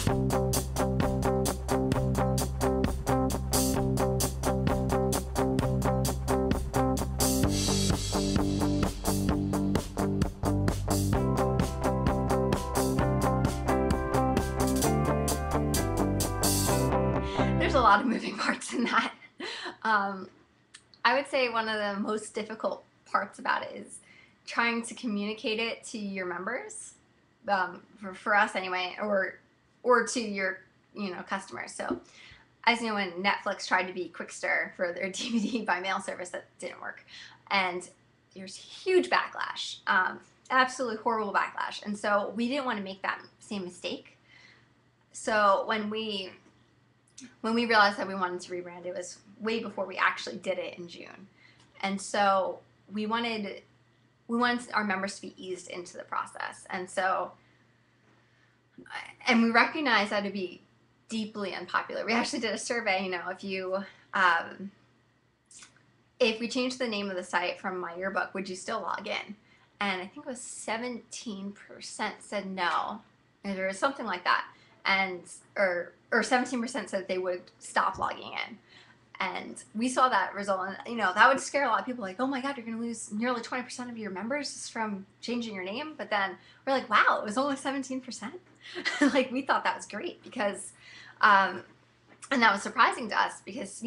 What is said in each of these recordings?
There's a lot of moving parts in that. I would say one of the most difficult parts about it is trying to communicate it to your members, for us anyway, or to your customers. So, as you know, when Netflix tried to be Quickster for their DVD by mail service, that didn't work, and there's huge backlash, absolutely horrible backlash, and so we didn't want to make that same mistake. So when we realized that we wanted to rebrand, it was way before we actually did it in June. And so we wanted our members to be eased into the process. And we recognized that it'd be deeply unpopular. We actually did a survey, if we changed the name of the site from My Yearbook, would you still log in? And I think it was 17% said no, or something like that. Or 17% said they would stop logging in. And we saw that result, and that would scare a lot of people, like, oh my god, you're going to lose nearly 20% of your members just from changing your name. But then we're like, wow, it was only 17%. Like, we thought that was great because, and that was surprising to us because,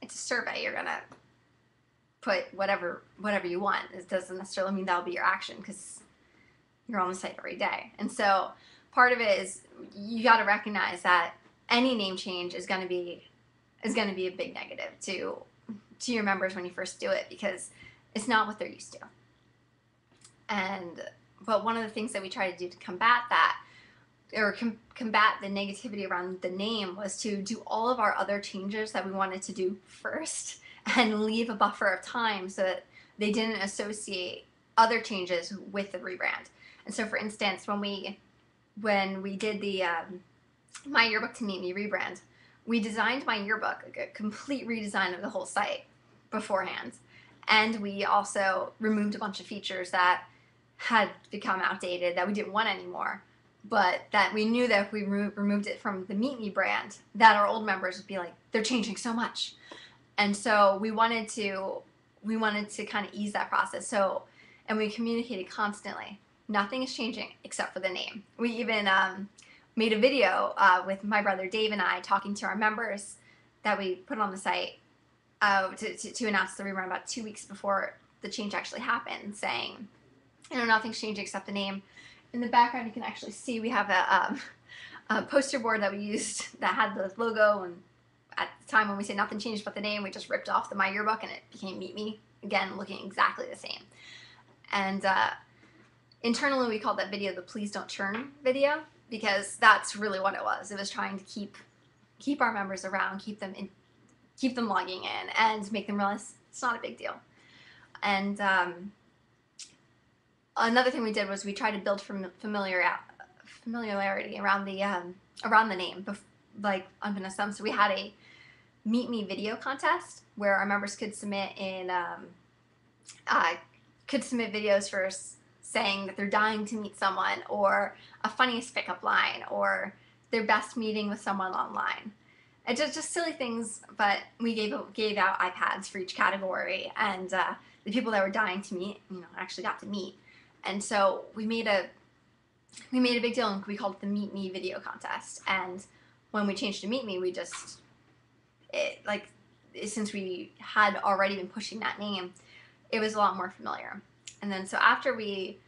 it's a survey. You're going to put whatever you want. It doesn't necessarily mean that'll be your action because you're on the site every day. And so part of it is you got to recognize that any name change is going to be a big negative to your members when you first do it, because it's not what they're used to. But one of the things that we try to do to combat that, or combat the negativity around the name, was to do all of our other changes that we wanted to do first and leave a buffer of time so that they didn't associate other changes with the rebrand. And so, for instance, when we did the My Yearbook to Meet Me rebrand, we designed My Yearbook, like a complete redesign of the whole site beforehand. And we also removed a bunch of features that had become outdated, that we didn't want anymore, but that we knew that if we removed it from the Meet Me brand, that our old members would be like, they're changing so much. And so we wanted to kind of ease that process. And we communicated constantly. Nothing is changing except for the name. We even made a video with my brother Dave and I talking to our members that we put on the site to announce the rebrand about 2 weeks before the change actually happened, saying, nothing's changing except the name. In the background, you can actually see we have a poster board that we used that had the logo, and at the time when we said nothing changed but the name, we just ripped off the My Yearbook and it became Meet Me, again looking exactly the same. And internally we called that video the Please Don't Churn video, because that's really what it was. It was trying to keep our members around, keep them logging in, and make them realize it's not a big deal. And another thing we did was we tried to build familiarity around the name, like unbeknownst to them. So we had a Meet Me video contest where our members could submit videos for saying that they're dying to meet someone, or a funniest pickup line, or their best meeting with someone online. And just silly things, but we gave out iPads for each category, and the people that were dying to meet, actually got to meet. And so we made a big deal, and we called it the Meet Me video contest. And when we changed to Meet Me, since we had already been pushing that name, it was a lot more familiar. And then lastly,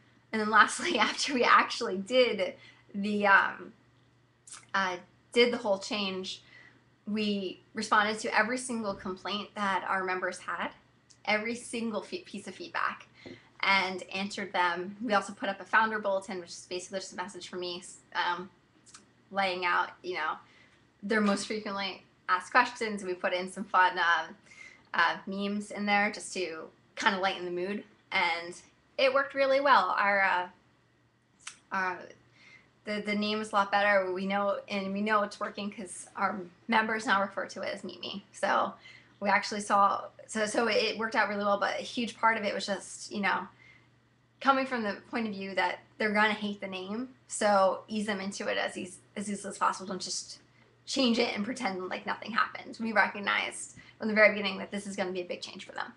after we actually did the whole change, we responded to every single complaint that our members had, every single piece of feedback, and answered them. We also put up a founder bulletin, which is basically just a message from me, laying out, their most frequently asked questions. We put in some fun memes in there just to kind of lighten the mood, and it worked really well. The name is a lot better. We know it's working because our members now refer to it as Meet Me. So we actually saw, so it worked out really well, but a huge part of it was just, coming from the point of view that they're gonna hate the name. So ease them into it as easily as possible. Don't just change it and pretend like nothing happened. We recognized from the very beginning that this is going to be a big change for them.